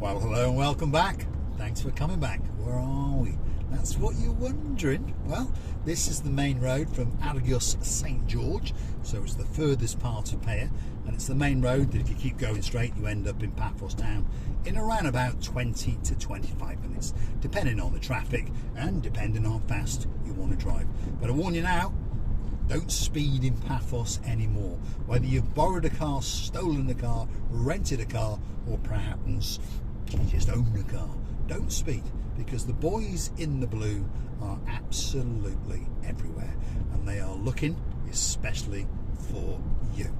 Well, hello and welcome back. Thanks for coming back. Where are we? That's what you're wondering. Well, this is the main road from Argos St George, so it's the furthest part of Peyia, and it's the main road that if you keep going straight you end up in Paphos town in around about 20 to 25 minutes, depending on the traffic and depending on how fast you want to drive. But I warn you now, don't speed in Paphos anymore. Whether you've borrowed a car, stolen a car, rented a car, or perhaps you just own a car, don't speed, because the boys in the blue are absolutely everywhere and they are looking especially for you.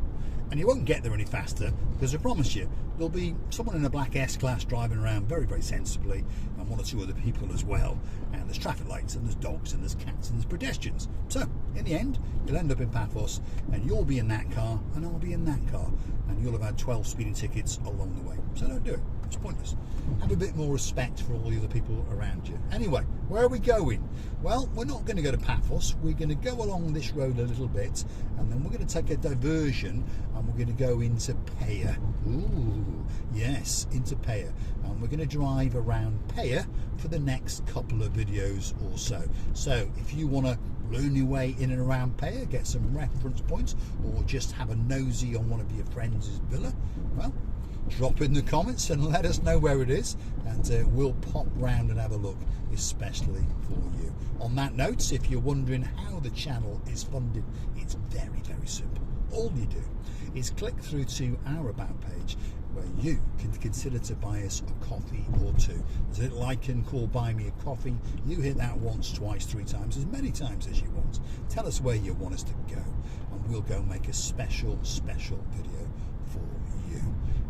And you won't get there any faster, because I promise you there'll be someone in a black S-Class driving around very, very sensibly, and one or two other people as well. And there's traffic lights, and there's dogs, and there's cats, and there's pedestrians. So, in the end, you'll end up in Paphos, and you'll be in that car, and I'll be in that car, and you'll have had 12 speeding tickets along the way. So don't do it. It's pointless. Have a bit more respect for all the other people around you. Anyway, where are we going? Well, we're not going to go to Paphos. We're going to go along this road a little bit, and then we're going to take a diversion, and we're going to go into Peyia. Ooh, yes, into Peyia. And we're going to drive around Peyia for the next couple of videos or so. So if you want to learn your way in and around Peyia, get some reference points, or just have a nosy on one of your friends' villa, well, drop in the comments and let us know where it is, and we'll pop round and have a look, especially for you. On that note, if you're wondering how the channel is funded, it's very, very simple. All you do is click through to our About page, where you can consider to buy us a coffee or two. There's a little icon called Buy Me a Coffee. You hit that once, twice, three times, as many times as you want. Tell us where you want us to go, and we'll go make a special video for you.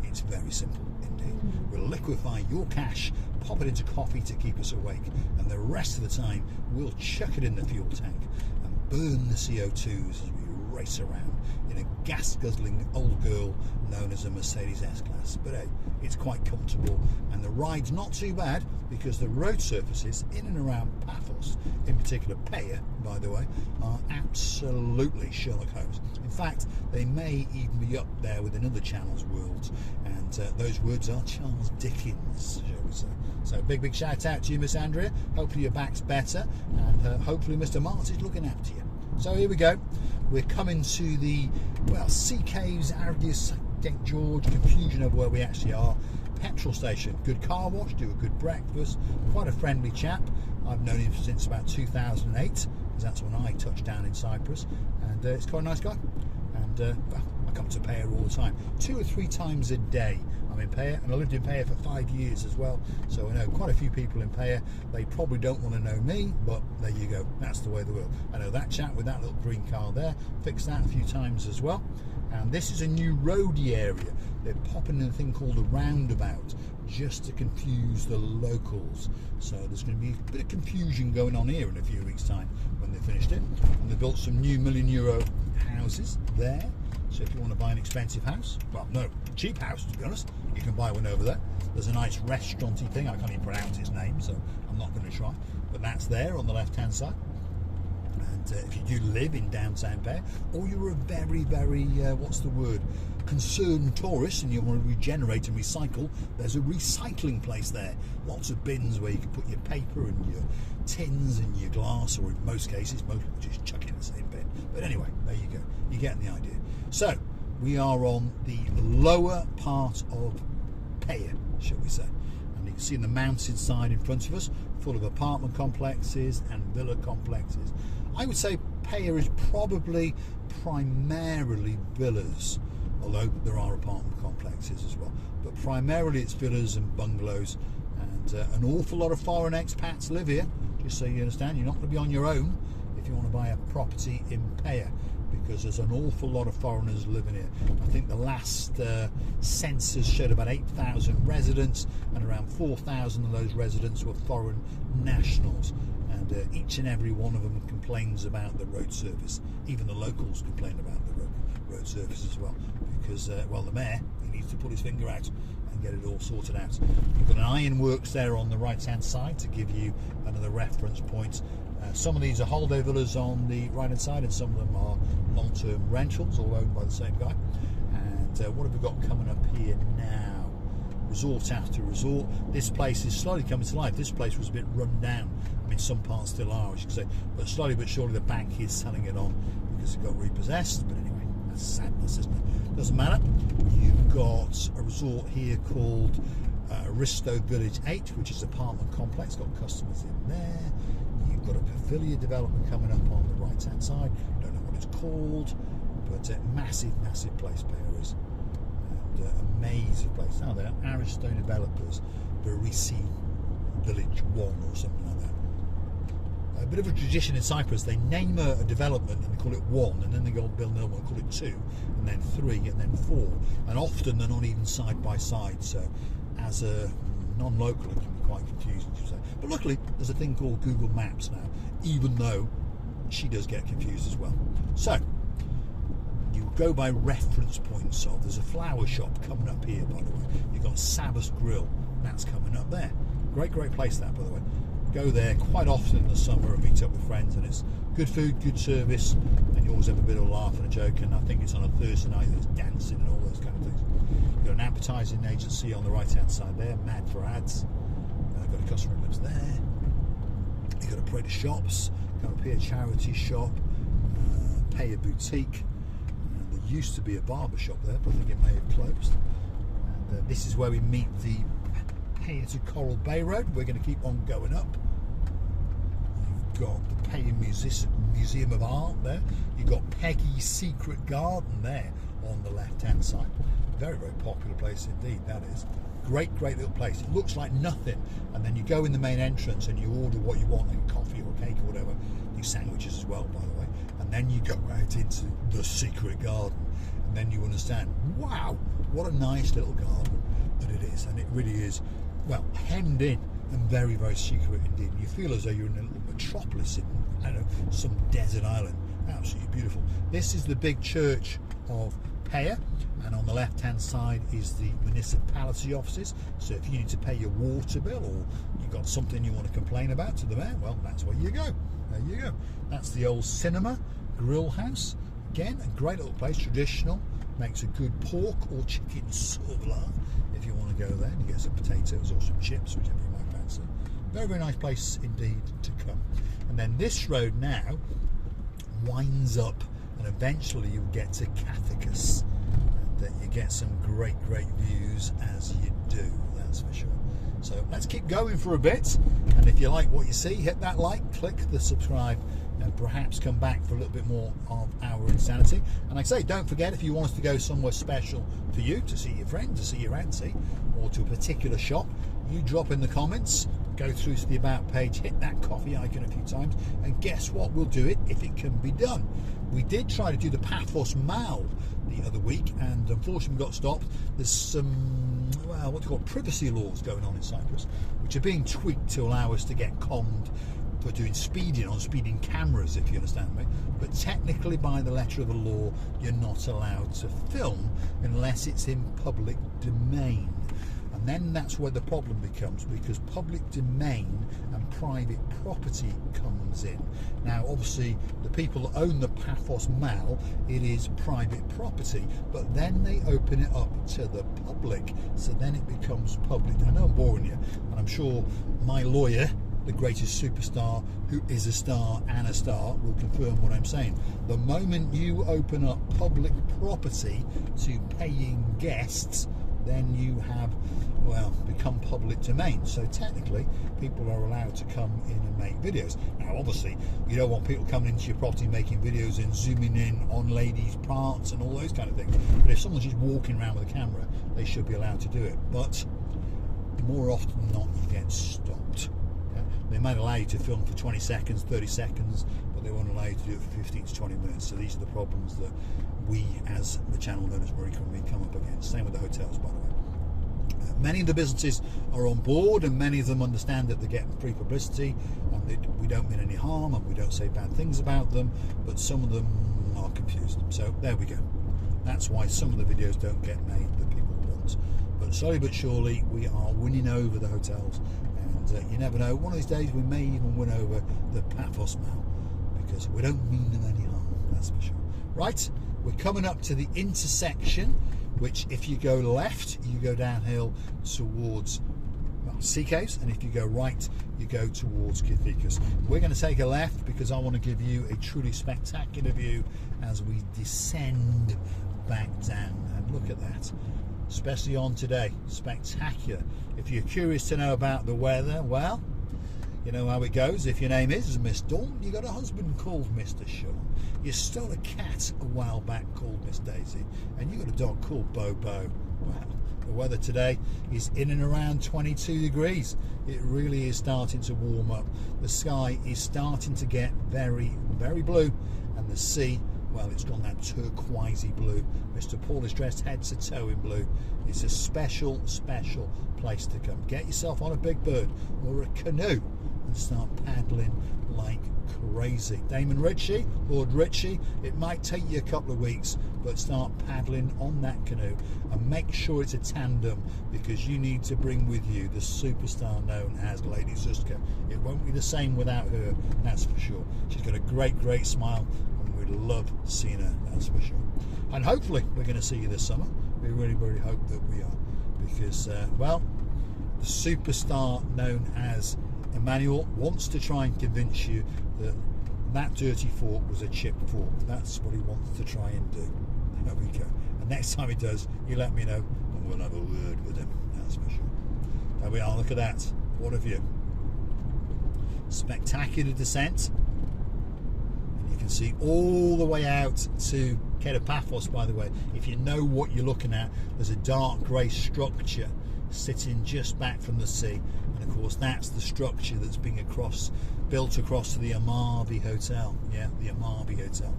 It's very simple indeed. We'll liquefy your cash, pop it into coffee to keep us awake, and the rest of the time we'll chuck it in the fuel tank and burn the CO2s as we race around in a gas-guzzling old girl known as a Mercedes S-Class. But hey, it's quite comfortable, and the ride's not too bad, because the road surfaces in and around Paphos, in particular Peyia, by the way, are absolutely Sherlock Holmes. In fact, they may even be up there with another channel's worlds, and those words are Charles Dickens, shall we say. So big shout out to you, Miss Andrea. Hopefully your back's better, and hopefully Mr. Martin's looking after you. So here we go. We're coming to the, well, Sea Caves, Argos St George, confusion of where we actually are. Petrol station, good car wash, do a good breakfast, quite a friendly chap. I've known him since about 2008, because that's when I touched down in Cyprus, and it's quite a nice guy. And well, I come to Peyia all the time, 2 or 3 times a day. I'm in Peyia, and I lived in Peyia for 5 years as well, so I know quite a few people in Peyia. They probably don't want to know me, but there you go, that's the way of the world. I know that chap with that little green car there, fixed that a few times as well. And this is a new roadie area. They're popping in a thing called a roundabout, just to confuse the locals. So there's going to be a bit of confusion going on here in a few weeks' time when they finished it. And they built some new €1 million houses there. So if you want to buy an expensive house, well, no, cheap house to be honest, you can buy one over there. There's a nice restauranty thing, I can't even pronounce his name, so I'm not going to try. But that's there on the left-hand side. And if you do live in downtown Peyia, or you're a very, what's the word, concerned tourist, and you want to regenerate and recycle, there's a recycling place there. Lots of bins where you can put your paper and your tins and your glass, or in most cases, most people just chuck it in the same bin. But anyway, there you go. You're getting the idea. So, we are on the lower part of Peyia, shall we say. And you can see the mountainside in front of us, full of apartment complexes and villa complexes. I would say Peyia is probably primarily villas, although there are apartment complexes as well. But primarily it's villas and bungalows, and an awful lot of foreign expats live here, just so you understand. You're not going to be on your own if you want to buy a property in Peyia, because there's an awful lot of foreigners living here. I think the last census showed about 8,000 residents, and around 4,000 of those residents were foreign nationals. And each and every one of them complains about the road surface. Even the locals complain about the road surface as well, because, well, the mayor, he needs to put his finger out and get it all sorted out. You've got an ironworks there on the right-hand side to give you another reference point. Some of these are holiday villas on the right-hand side, and some of them are long-term rentals, all owned by the same guy. And what have we got coming up here now? resort after resort. This place is slowly coming to life. This place was a bit run down. I mean, some parts still are, as you can say, but slowly but surely the bank is selling it on because it got repossessed. But anyway, that's sadness, isn't it? Doesn't matter. You've got a resort here called Aristo Village 8, which is an apartment complex, got customers in there. You've got a Paphos development coming up on the right hand side. Don't know what it's called, but a massive place Peyia is, and a maze of place. Now they're Aristo developers, Barisi Village 1 or something like that. A bit of a tradition in Cyprus, they name a development and they call it 1, and then they go and build another one and call it 2, and then 3, and then 4, and often they're not even side by side, so as a non-local it can be quite confusing, you say. But luckily there's a thing called Google Maps now, even though she does get confused as well. So you go by reference points. So there's a flower shop coming up here, by the way. You've got Sabbath Grill, that's coming up there. Great place that, by the way. Go there quite often in the summer and meet up with friends, and it's good food, good service, and you always have a bit of a laugh and a joke. And I think it's on a Thursday night, there's dancing and all those kind of things. You've got an advertising agency on the right hand side there, Mad for Ads. I've got a customer who lives there. You've got a parade of shops, come up here, charity shop, Peyia boutique. There used to be a barber shop there, but I think it may have closed. And this is where we meet the Peyia to Coral Bay Road. We're going to keep on going up. You've got the Peyia Museum of Art there. You've got Peggy's Secret Garden there on the left hand side. Very popular place indeed, that is. Great little place. It looks like nothing, and then you go in the main entrance and you order what you want, like coffee or cake or whatever. Do sandwiches as well, by the way. And then you go out into the secret garden, and then you understand, wow, what a nice little garden that it is. And it really is, well, hemmed in and very secret indeed. You feel as though you're in a little metropolis in, I don't know, some desert island. Absolutely beautiful. This is the big church of Peyia, and on the left hand side is the municipality offices. So if you need to pay your water bill, or you've got something you want to complain about to the mayor, well, that's where you go. There you go. That's the old cinema grill house. Again, a great little place, traditional, makes a good pork or chicken souvlaki if you want to go there, and you get some potatoes or some chips, whichever you might fancy. Very nice place indeed to come. And then this road now winds up, and eventually you'll get to Cathicus, and you get some great views as you do, that's for sure. So let's keep going for a bit, and if you like what you see, hit that like, click the subscribe, and perhaps come back for a little bit more of our insanity. And like I say, don't forget, if you want us to go somewhere special for you, to see your friend, to see your auntie, or to a particular shop, you drop in the comments, go through to the about page, hit that coffee icon a few times, and guess what, we'll do it if it can be done. We did try to do the Paphos Mall the other week, and unfortunately we got stopped. There's some, well, what do you call it, privacy laws going on in Cyprus, which are being tweaked to allow us to get conned for doing speeding on speeding cameras, if you understand me. But technically, by the letter of the law, you're not allowed to film unless it's in public domain. And then that's where the problem becomes, because public domain and private property comes in. Now, obviously, the people that own the Paphos Mall, it is private property, but then they open it up to the public, so then it becomes public. I know I'm boring you, and I'm sure my lawyer, the greatest superstar who is a star and a star, will confirm what I'm saying. The moment you open up public property to paying guests, then you have, well, become public domain. So technically, people are allowed to come in and make videos. Now, obviously, you don't want people coming into your property making videos and zooming in on ladies' parts and all those kind of things. But if someone's just walking around with a camera, they should be allowed to do it. But more often than not, you get stopped. They might allow you to film for 20 seconds, 30 seconds, but they won't allow you to do it for 15 to 20 minutes. So these are the problems that we, as the channel known as Marika and Me, come up against. Same with the hotels, by the way. Many of the businesses are on board, and many of them understand that they're getting free publicity, and we don't mean any harm, and we don't say bad things about them, but some of them are confused. So there we go. That's why some of the videos don't get made that people want. But slowly but surely, we are winning over the hotels. And you never know, one of these days we may even win over the Paphos Mall, because we don't mean them any harm, that's for sure. Right, we're coming up to the intersection which if you go left, you go downhill towards Sea Caves, and if you go right, you go towards Cathedicus. We're going to take a left because I want to give you a truly spectacular view as we descend back down. And look at that, especially on today, spectacular. If you're curious to know about the weather, well, you know how it goes. If your name is Miss Dawn, you got a husband called Mr. Sean. You stole a cat a while back called Miss Daisy, and you got a dog called Bobo. Wow. The weather today is in and around 22 degrees. It really is starting to warm up. The sky is starting to get very, very blue, and the sea, well, it's gone that turquoisey blue. Mr. Paul is dressed head to toe in blue. It's a special, special place to come. Get yourself on a big bird or a canoe and start paddling like crazy. Damon Ritchie, Lord Ritchie, it might take you a couple of weeks, but start paddling on that canoe and make sure it's a tandem, because you need to bring with you the superstar known as Lady Zuzka. It won't be the same without her, that's for sure. She's got a great, great smile, and we'd love seeing her, that's for sure. And hopefully we're going to see you this summer. We really, really hope that we are, because, well, the superstar known as Emmanuel wants to try and convince you that that dirty fork was a chipped fork. That's what he wants to try and do. There we go. And next time he does, you let me know and we'll have a word with him, that's for sure. There we are, look at that. What a view. Spectacular descent. And you can see all the way out to Paphos, by the way. If you know what you're looking at, there's a dark grey structure sitting just back from the sea, and of course that's the structure that's being built across to the Amarvi Hotel. Yeah, the Amarvi Hotel,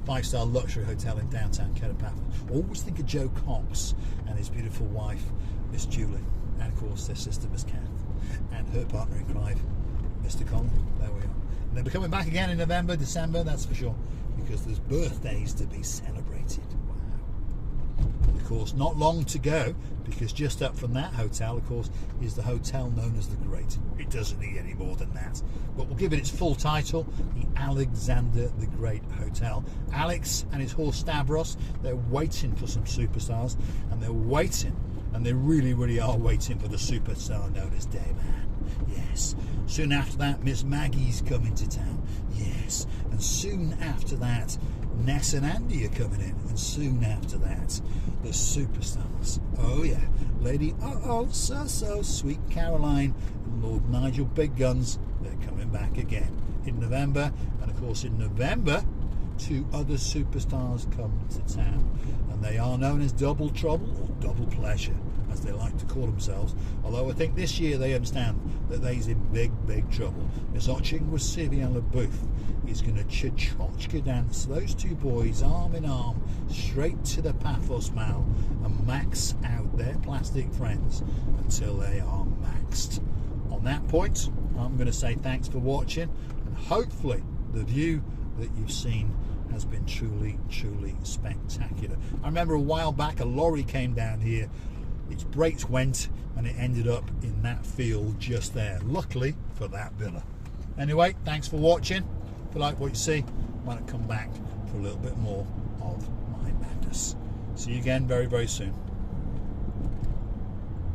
5-star luxury hotel in downtown Paphos. Always think of Joe Cox and his beautiful wife Miss Julie, and of course their sister Miss Kath, and her partner in crime Mr. Colin. There we are. And they'll be coming back again in November, December, that's for sure, because there's birthdays to be celebrated. Of course, not long to go, because just up from that hotel, of course, is the hotel known as the Great. It doesn't need any more than that, but we'll give it its full title, the Alexander the Great Hotel. Alex and his horse Stavros, they're waiting for some superstars, and they're waiting, and they really, really are waiting for the superstar known as Dayman. Yes. Soon after that, Miss Maggie's coming to town. Yes. And soon after that, Ness and Andy are coming in, and soon after that, the superstars. Oh yeah, Lady so sweet Caroline and Lord Nigel Big Guns, they're coming back again in November. And of course in November, 2 other superstars come to town, and they are known as Double Trouble or Double Pleasure, as they like to call themselves, although I think this year they understand that they's in big, big trouble. Miss Oching with Sivian Booth is going to cha-chotchka dance those 2 boys arm in arm straight to the Paphos Mall and max out their plastic friends until they are maxed. On that point, I'm going to say thanks for watching, and hopefully the view that you've seen has been truly, truly spectacular. I remember a while back a lorry came down here, its brakes went, and it ended up in that field just there. Luckily for that villa. Anyway, thanks for watching. If you like what you see, why not come back for a little bit more of my madness. See you again very, very soon.